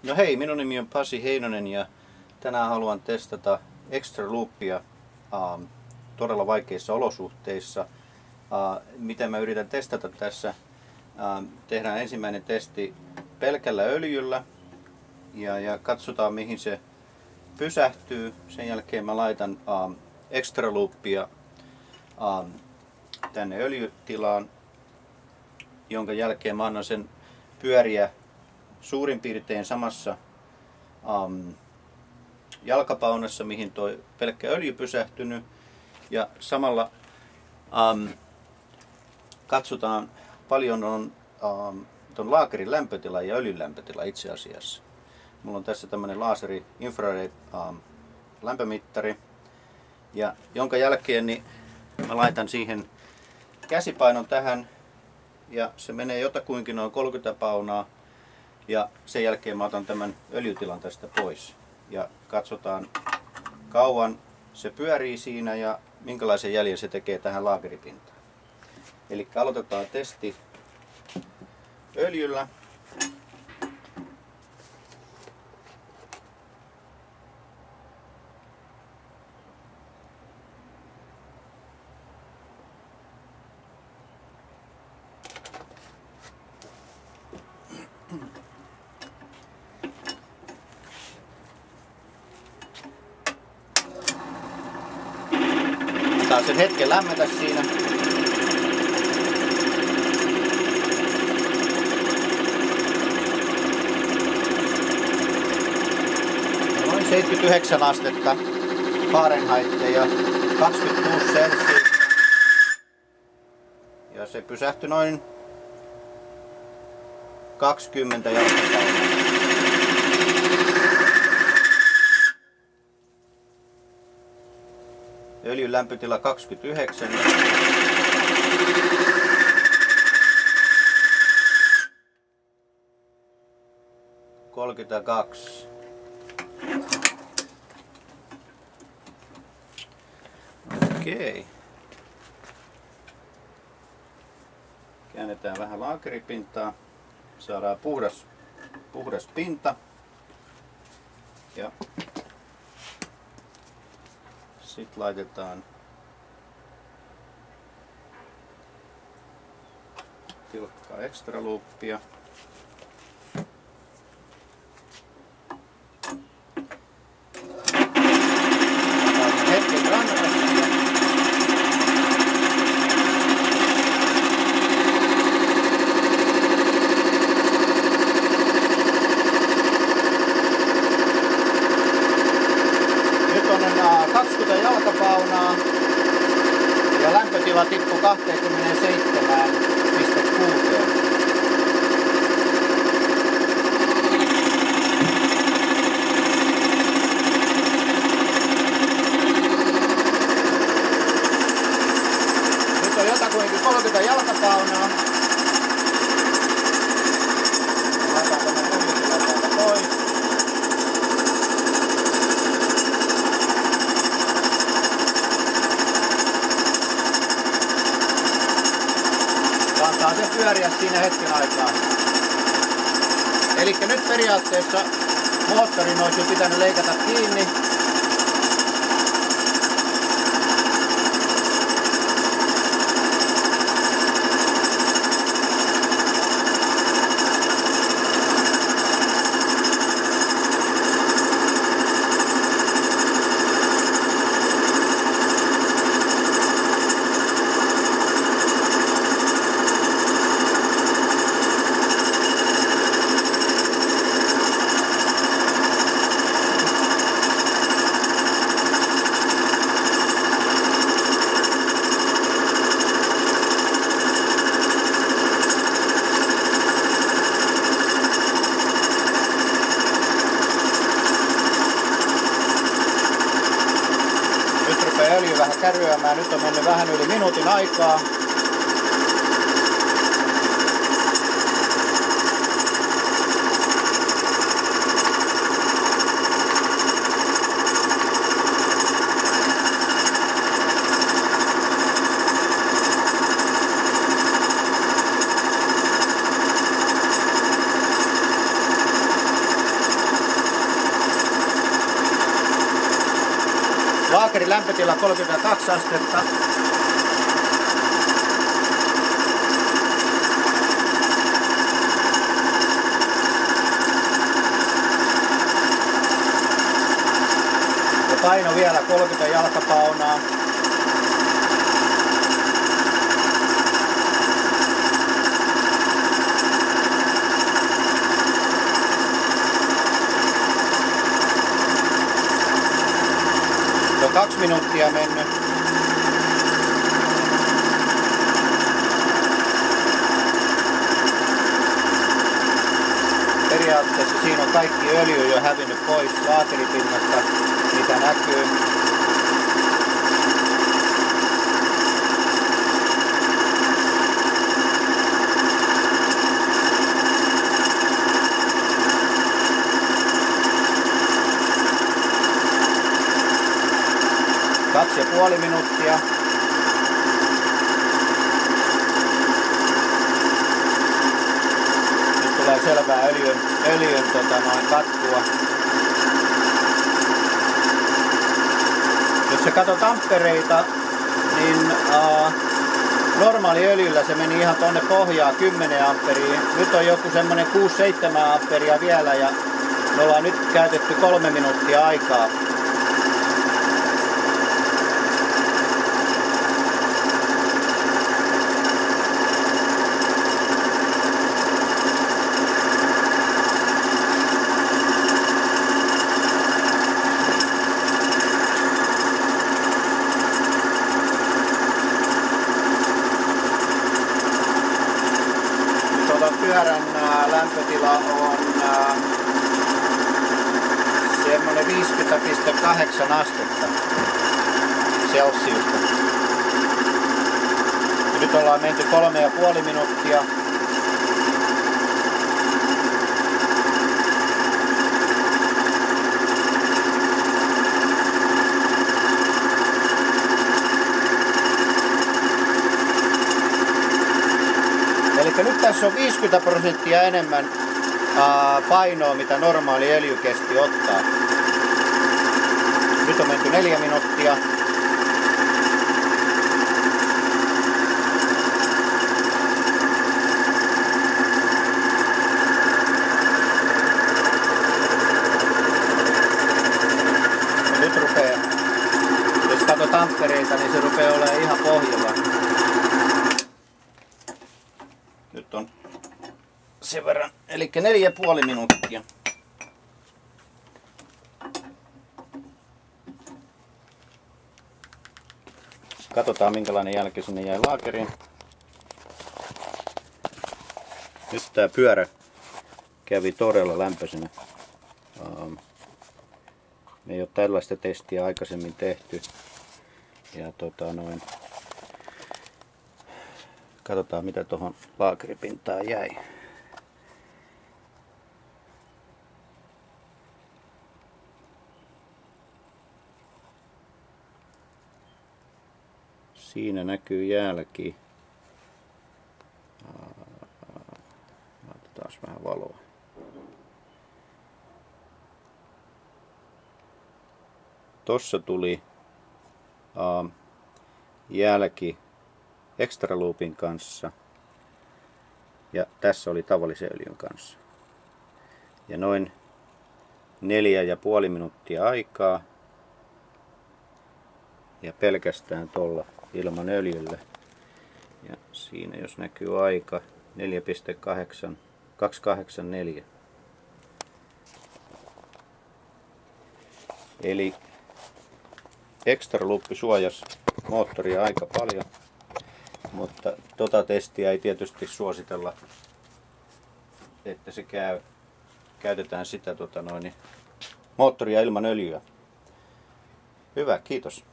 No hei, minun nimi on Pasi Heinonen ja tänään haluan testata Extra Loopia todella vaikeissa olosuhteissa. Miten mä yritän testata tässä? Tehdään ensimmäinen testi pelkällä öljyllä ja katsotaan mihin se pysähtyy. Sen jälkeen mä laitan Extra Loopia tänne öljytilaan, jonka jälkeen mä annan sen pyöriä suurin piirtein samassa jalkapaunassa, mihin toi pelkkä öljy pysähtynyt, ja samalla katsotaan paljon on ton laakerin lämpötila ja öljyn lämpötila itse asiassa. Mulla on tässä tämmönen laaseri infrared lämpömittari, ja jonka jälkeen niin mä laitan siihen käsipainon tähän ja se menee jotakuinkin noin 30 paunaa. Ja sen jälkeen mä otan tämän öljytilan tästä pois ja katsotaan kauan se pyörii siinä ja minkälaisen jäljen se tekee tähän laakeripintaan. Eli aloitetaan testi öljyllä. Antaa sen hetken lämmetä siinä. Noin 79 astetta Fahrenheitia ja 26 celsiusta. Ja se pysähtyi noin 20 jalkapaunaa. Öljyn lämpötila 29. (32). Okei. Käännetään vähän laakeripintaa. Saadaan puhdas pinta. Ja sitten laitetaan tilkkaa Extra Loopia. Hetken rannata. Nyt on 20 jalkapaunaa ja lämpötila tippui 27,6. Nyt on jotakuinkin 30 jalkapaunaa. Laitetaan tämän öljytilan täältä pois. Antaa se pyöriä siinä hetken aikaa. Elikkä nyt periaatteessa moottorin olisi jo pitänyt leikata kiinni. Öljy vähän kärryämään. Nyt on mennyt vähän yli minuutin aikaa. Laakerin lämpötila 32 astetta. Ja paino vielä 30 jalkapaunaa. On 2 minuuttia mennyt. Periaatteessa siinä on kaikki öljy jo hävinnyt pois laakeripinnasta, mitä näkyy. Kaksi ja puoli minuuttia. Nyt tulee selvää öljyn katkua. Jos sä katsot ampereita, niin normaali öljyllä se meni ihan tonne pohjaan 10 amperiin. Nyt on joku semmonen 6-7 amperia vielä ja me ollaan nyt käytetty 3 minuuttia aikaa. Pyörän lämpötila on semmoinen 50,8 astetta Celsiusta. Ja nyt ollaan menty 3,5 minuuttia. Eli nyt tässä on 50% enemmän painoa, mitä normaali öljykesti ottaa. Nyt on menty 4 minuuttia. Ja nyt rupeaa, jos katsot ampereita, niin se rupeaa olemaan ihan pohjalla. Nyt on sen verran, eli 4,5 minuuttia. Katsotaan minkälainen jälki sinne jäi laakeriin. Nyt tää pyörä kävi todella lämpöisenä. Me ei ole tällaista testiä aikaisemmin tehty. Ja katsotaan mitä tuohon laakeripintaan jäi. Siinä näkyy jälki. Laitetaan vähän valoa. Tossa tuli jälki extra loopin kanssa ja tässä oli tavallisen öljyn kanssa. Ja noin 4,5 minuuttia aikaa ja pelkästään tuolla ilman öljyllä. Ja siinä jos näkyy aika 4,284. Eli extra loop suojasi moottoria aika paljon. Mutta tota testiä ei tietysti suositella, että se käytetään sitä moottoria ilman öljyä. Hyvä, kiitos.